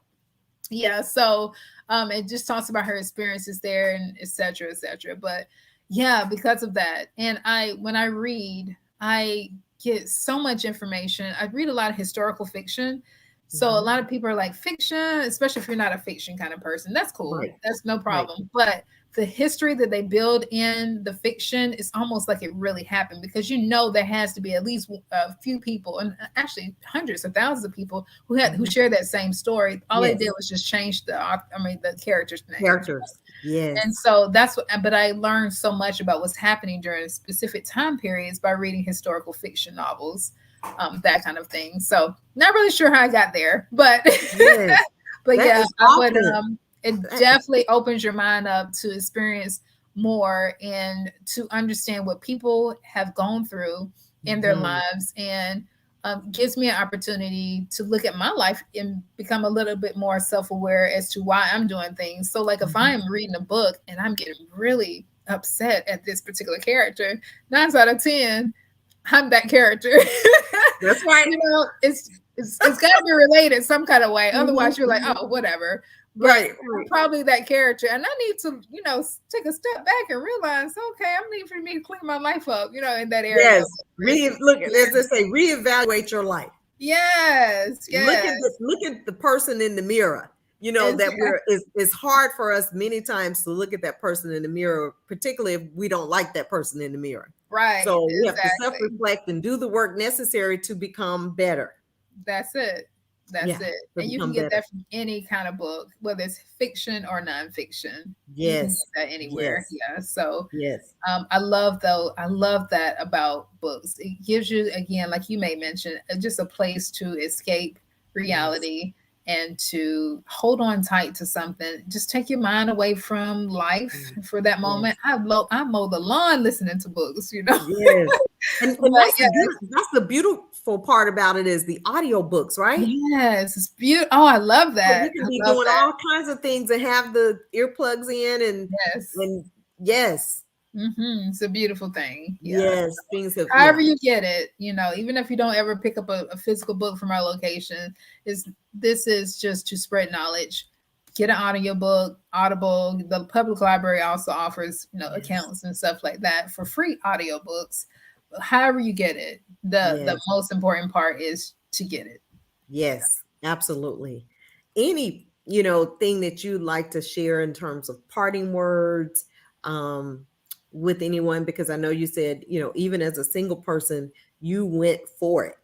Yeah, so it just talks about her experiences there and et cetera, et cetera. But yeah, because of that, and when I read, I get so much information. I read a lot of historical fiction. So a Mhm. lot of people are like, fiction, especially if you're not a fiction kind of person. That's cool. Right, That's no right. problem. But the history that they build in the fiction is almost like it really happened, because there has to be at least a few people, and actually hundreds or thousands of people who Mhm. share that same story. All they did Yes, was just change the characters' names. characters. And Yes. so that's what, but I learned so much about what's happening during specific time periods by reading historical fiction novels, that kind of thing. So not really sure how I got there, but Yes. but That yeah, is I would awesome. it That is, definitely opens your mind up to experience more and to understand what people have gone through in their mhm. lives, and gives me an opportunity to look at my life and become a little bit more self-aware as to why I'm doing things. So like if I Mhm. am reading a book and I'm getting really upset at this particular character, 9 out of 10 I'm that character. That's right. It's got to be related some kind of way. Mhm, Otherwise, you're like, mhm. oh, whatever. But Right, I'm right. probably that character, and I need to, take a step back and realize, okay, I'm need for me to clean my life up, in that area. Yes. Look, as they say, reevaluate your life. Yes, yes, Look at the person in the mirror. You know that exactly. it's hard for us many times to look at that person in the mirror, particularly if we don't like that person in the mirror. Right, So we have to exactly. self-reflect and do the work necessary to become better. That's it. That's Yeah, it. to And you can become get better. that from any kind of book, whether it's fiction or nonfiction. You can get Yes. that anywhere. Yes. Yeah. So Yes. I love that about books. It gives you, again, like you may mention, just a place to escape Yes. reality and to hold on tight to something. Just take your mind away from life Mm, for that yes. moment. I mow the lawn listening to books. Yes. And But yeah, that's the beautiful part about it is the audiobooks, right? yes, it's beautiful. Oh, I love So you that. can I be love doing that. all kinds of things and have the earplugs in Yes. and yes. It's a beautiful thing. Yeah. Yes. Things have However yeah. you get it, even if you don't ever pick up a physical book from our location, is this is just to spread knowledge. Get an audiobook, Audible. The public library also offers, Yes. accounts and stuff like that for free audiobooks. However you get it, the Yes. most important part is to get it. Yes. Absolutely. Any, thing that you'd like to share in terms of parting words um with anyone, because I know you said, even as a single person, you went for it.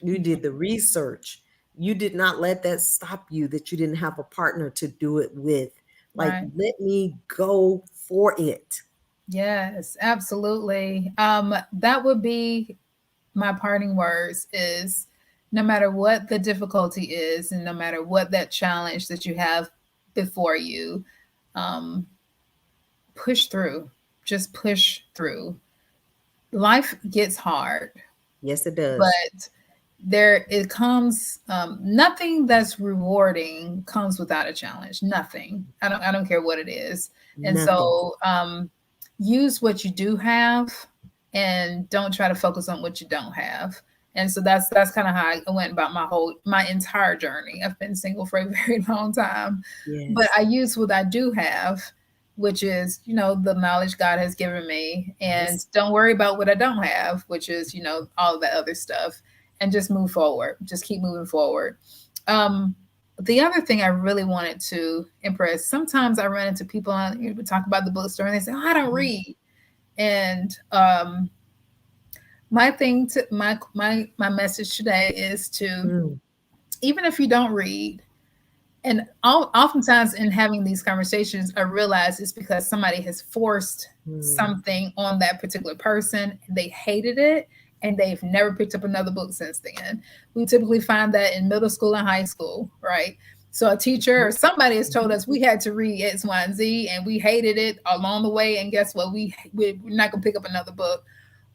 You Mhm. did the research. You did not let that stop you that you didn't have a partner to do it with. Like, Right. let me go for it. Yes, absolutely. That would be my parting words is, no matter what the difficulty is and no matter what that challenge that you have before you, um, push through. Just push through. Life gets hard, Yes, it does. but there it comes, nothing that's rewarding comes without a challenge. Nothing. I don't care what it is. And Nothing. so use what you do have and don't try to focus on what you don't have. And so that's kind of how I went about my entire journey. I've been single for a very long time, but Yes. I use what I do have, which is, the knowledge God has given me, and Yes. don't worry about what I don't have, which is, all of that other stuff, and just move forward. Just keep moving forward. Um, the other thing I really wanted to impress, sometimes I run into people on, we talk about the bookstore and they say, oh, I don't read. And My thing to my message today is to, Mm, even if you don't read, and oftentimes in having these conversations, I realize it's because somebody has forced mm. something on that particular person. They hated it and they've never picked up another book since then. We typically find that in middle school and high school, right? So a teacher or somebody has told Mhm. us we had to read X, Y, and Z, and we hated it along the way. And guess what? We're not gonna pick up another book.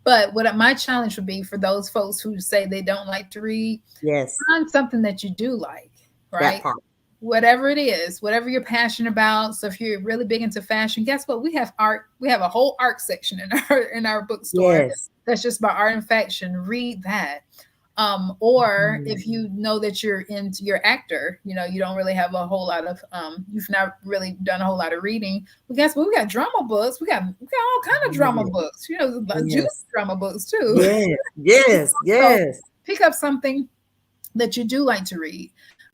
But what my challenge would be for those folks who say they don't like to read, Yes, find something that you do like, that right? part. Whatever it is, whatever you're passionate about. So if you're really big into fashion, guess what? We have art. We have a whole art section in our bookstore Yes. that's just about art and fashion. Read that. Or if Mm. you know that you're into your actor, you know, you don't really have a whole lot of you've not really done a whole lot of reading. Well, guess what? We got drama books. We got all kind of drama Yes. books, you know, juicy Yes. drama books too. Yes. Yes. So Yes. pick up something that you do like to read.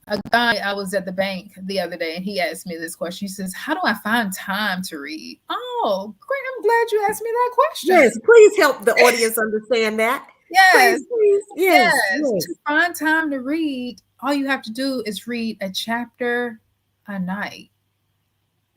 A guy, I was at the bank the other day and he asked me this question. He says, how do I find time to read? Oh, great. I'm glad you asked me that question. Yes. Please help the audience understand that. Yes, Please, please. Yes. yes. To Yes. find time to read, all you have to do is read a chapter a night.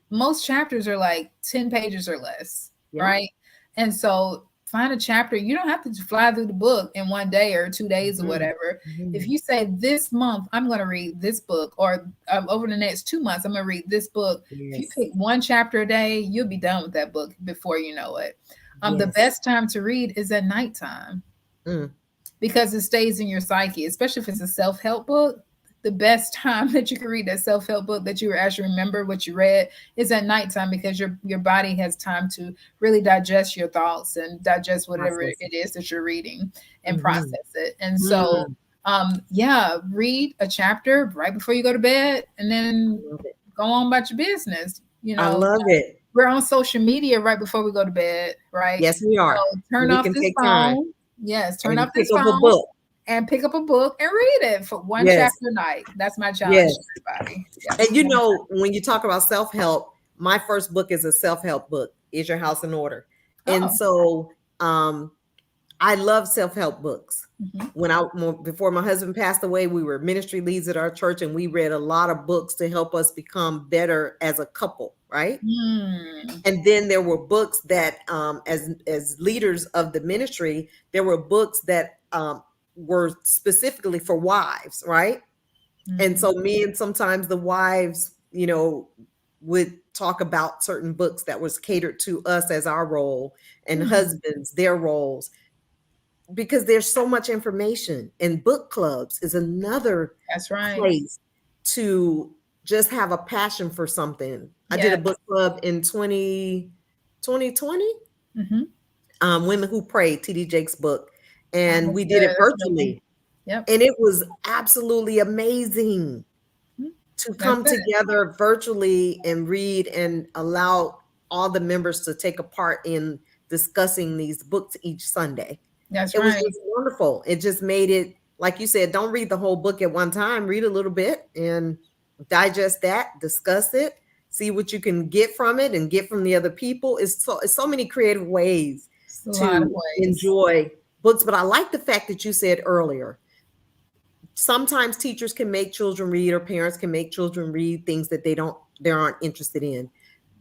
Most chapters are like 10 pages or less, Yeah. right? And so find a chapter. You don't have to fly through the book in one day or 2 days or Mhm. whatever. If Mhm. you say this month, I'm going to read this book, or over the next 2 months, I'm going to read this book. If you Yes. pick one chapter a day, you'll be done with that book before you know it. The Yes. best time to read is at nighttime Mm. because it stays in your psyche, especially if it's a self help book. The best time that you can read that self help book that you actually remember what you read is at nighttime because your body has time to really digest your thoughts and digest whatever it Process. is that you're reading and Mhm. process it. And so, Mm. yeah, read a chapter right before you go to bed, and I then love it. go on about your business. You I know, love it. we're on social media right before we go to bed, right? Yes, we are. So turn We off can this take time phone. Yes, turn and off pick this up a phone book. and pick up a book and read it for one Yes. chapter a night. That's my challenge to Yes. everybody. Yep. And you know, when you talk about self-help, my first book is a self-help book, Is Your House in Order? And Oh. so I love self-help books. Mhm. Before my husband passed away, we were ministry leads at our church and we read a lot of books to help us become better as a couple, right? Mm. And then there were books that as leaders of the ministry, there were books that were specifically for wives, right? And Mhm. so me and sometimes the wives, you know, would talk about certain books that was catered to us as our role, and Mm. husbands their roles, because there's so much information. And book clubs is another That's right. place to just have a passion for something. I did a Yes. book club in 2020, Mhm. Women Who Pray, TD Jake's book, Oh, and that's we did good. it That's a good one. virtually. Yep. And it was absolutely amazing Mhm. to That's come it. together virtually and read and allow all the members to take a part in discussing these books each Sunday. That's It was right. just wonderful. It just made it, like you said, don't read the whole book at one time, read a little bit and digest that, discuss it, see what you can get from it and get from the other people. It's so many creative ways It's a lot of to ways. enjoy books. But I like the fact that you said earlier, sometimes teachers can make children read or parents can make children read things that they aren't interested in.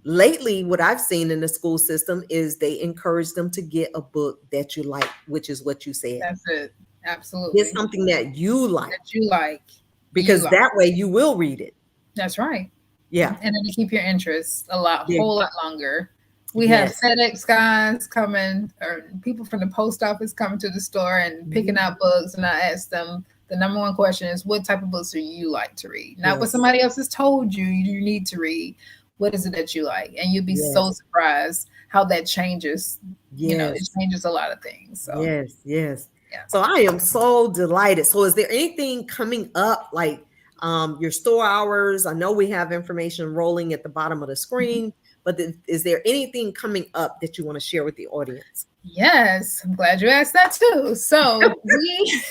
Lately, what I've seen in the school system is they encourage them to get a book that you like, which is what you said. That's it. Get Absolutely. something that you like, That you like. You because like. that way you will read it. That's right. Yeah. And it'll keep your interest Yeah. whole lot longer. We have Yes. FedEx guys coming, or people from the post office coming to the store and picking Mhm. out books. And I ask them, the number one question is, what type of books do you like to read? Not what Yes. somebody else has told you need to read. What is it that you like? And you'd be so Yes. surprised how that changes. You know, it Yes. changes a lot of things. So, Yes. Yes. yeah. So I am so delighted. So is there anything coming up, like your store hours? I know we have information rolling at the bottom of the Mhm. screen, but is there anything coming up that you want to share with the audience? Yes, I'm glad you asked that too. So we,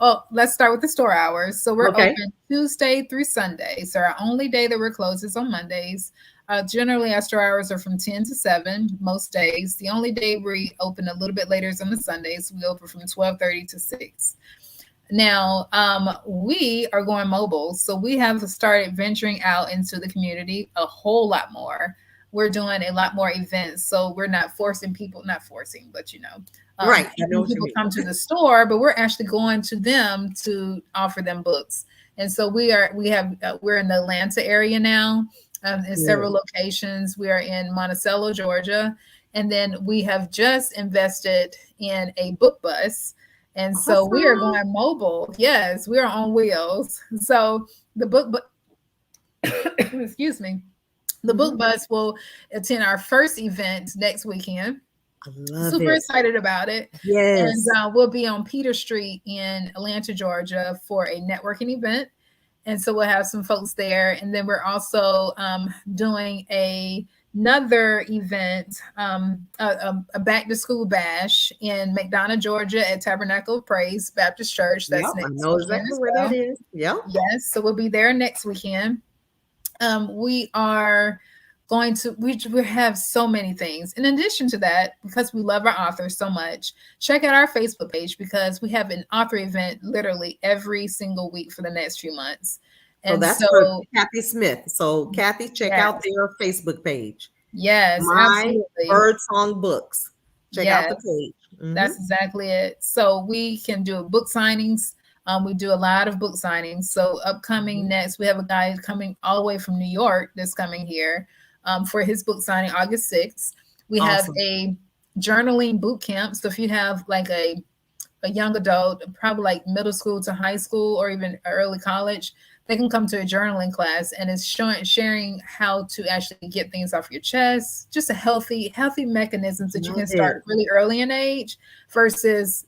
oh, let's start with the store hours. So we're Okay. open Tuesday through Sunday. So our only day that we're closed is on Mondays. Generally, our store hours are from 10 to 7 most days. The only day we open a little bit later is on the Sundays. We open from 12:30 to 6. Now, we are going mobile, so we have started venturing out into the community a whole lot more. We're doing a lot more events, so we're not forcing people, not forcing, but Right. I know having what you people mean. come to the store, but we're actually going to them to offer them books. And so we're in the Atlanta area now, in several Good. locations. We are in Monticello, Georgia, and then we have just invested in a book bus, and so we are Awesome. going mobile. Yes, we are on wheels. So the book, excuse me, the book Mhm. bus will attend our first event next weekend. I love Super it. excited about it. And Yes. we'll be on Peter Street in Atlanta, Georgia for a networking event. And so we'll have some folks there. And then we're also doing another event, a back to school bash in McDonough, Georgia at Tabernacle of Praise Baptist Church. Yep. That's I next know weekend exactly as where that well. is. Yep. Yes. So we'll be there next weekend. We are going to we have so many things in addition to that, because we love our authors so much. Check out our Facebook page, because we have an author event literally every single week for the next few months. So And that's for so Kathy Smith. So Kathy, check out yes, their Facebook page. yes, My absolutely, Birdsong Books. Check out the yes. page. That's exactly it. So we can do book signings. We do a lot of book signings. So upcoming Mhm. next, we have a guy coming all the way from New York that's coming here for his book signing August 6th. We have Awesome. a journaling boot camp. So if you have like a young adult, probably like middle school to high school or even early college, they can come to a journaling class, and it's sharing how to actually get things off your chest, just a healthy mechanisms that you Love can it. start really early in age versus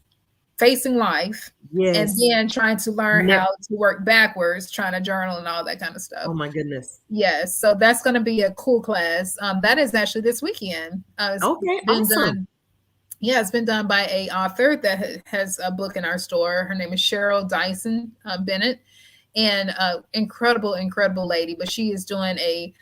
facing life and Yes. then trying to learn Ne- how to work backwards, trying to journal and all that kind of stuff. oh my goodness. Yes, so that's going to be a cool class. That is actually this weekend. It's Okay. been Awesome. done. Yeah, it's been done by a author that has a book in our store. Her name is Cheryl Dyson Bennett, and incredible lady. But she is doing a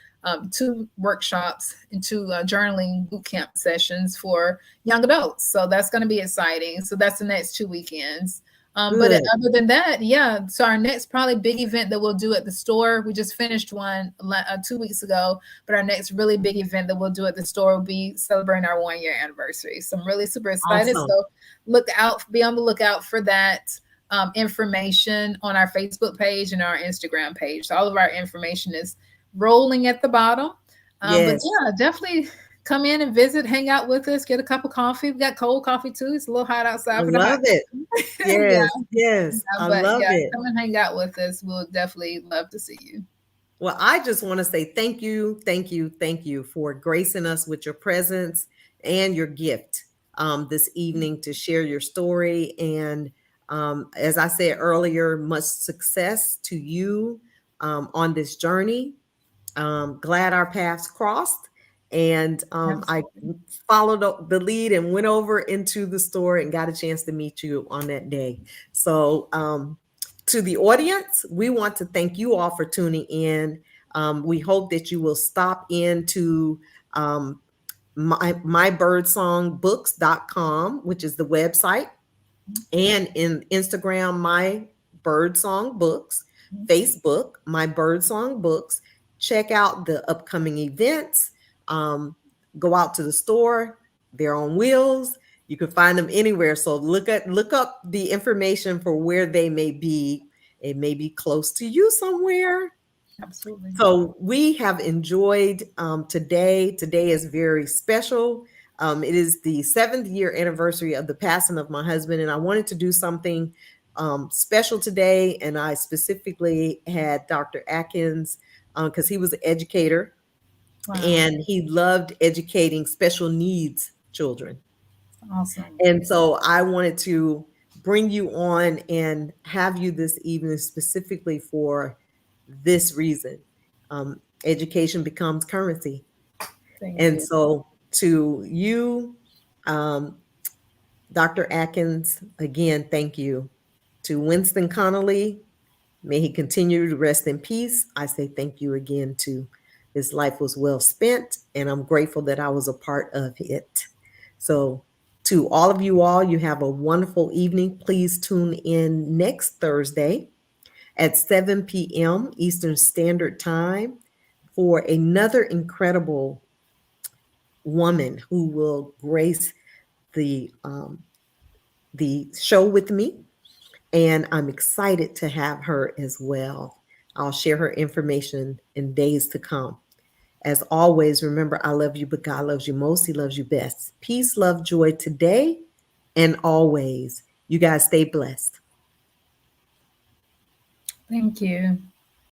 two workshops and two journaling boot camp sessions for young adults. So that's going to be exciting. So that's the next 2 weekends. But Good. other than that, yeah. So our next probably big event that we'll do at the store, we just finished one 2 weeks ago. But our next really big event that we'll do at the store will be celebrating our 1 year anniversary. So I'm really super excited. Awesome. So be on the lookout for that information on our Facebook page and our Instagram page. So all of our information is rolling at the bottom. But Yes. yeah, definitely come in and visit, hang out with us, get a cup of coffee. We got cold coffee too. It's a little hot I outside for the hot love it. coffee. Yeah. Yes. Yes. I But love yeah, it. come and hang out with us. We'll definitely love to see you. Well, I just want to say thank you, thank you, thank you for gracing us with your presence and your gift this evening to share your story. And as I said earlier, much success to you on this journey. Glad our paths crossed. And I Absolutely. followed the lead and went over into the store and got a chance to meet you on that day. So, to the audience, we want to thank you all for tuning in. We hope that you will stop into mybirdsongbooks.com, which is the website, and in Instagram, My Birdsong Books, Facebook, My Birdsong Books. Check out the upcoming events. Go out to the store. They're on wheels. You can find them anywhere. So look up the information for where they may be. It may be close to you somewhere. Absolutely. So we have enjoyed today. Today is very special. It is the 7th year anniversary of the passing of my husband, and I wanted to do something special today. And I specifically had Dr. Atkins because he was an educator Wow. and he loved educating special needs children. Awesome. And so I wanted to bring you on and have you this evening specifically for this reason. Education becomes currency. Thank And you. so to you, um, Dr. Atkins, again, thank you. To Winston Connolly, may he continue to rest in peace. I say thank you again too. His life was well spent, and I'm grateful that I was a part of it. So, to all of you all, you have a wonderful evening. Please tune in next Thursday at 7 p.m. Eastern Standard Time for another incredible woman who will grace the show with me. And I'm excited to have her as well. I'll share her information in days to come. As always, remember, I love you, but God loves you most. He loves you best. Peace, love, joy today and always. You guys stay blessed. Thank you.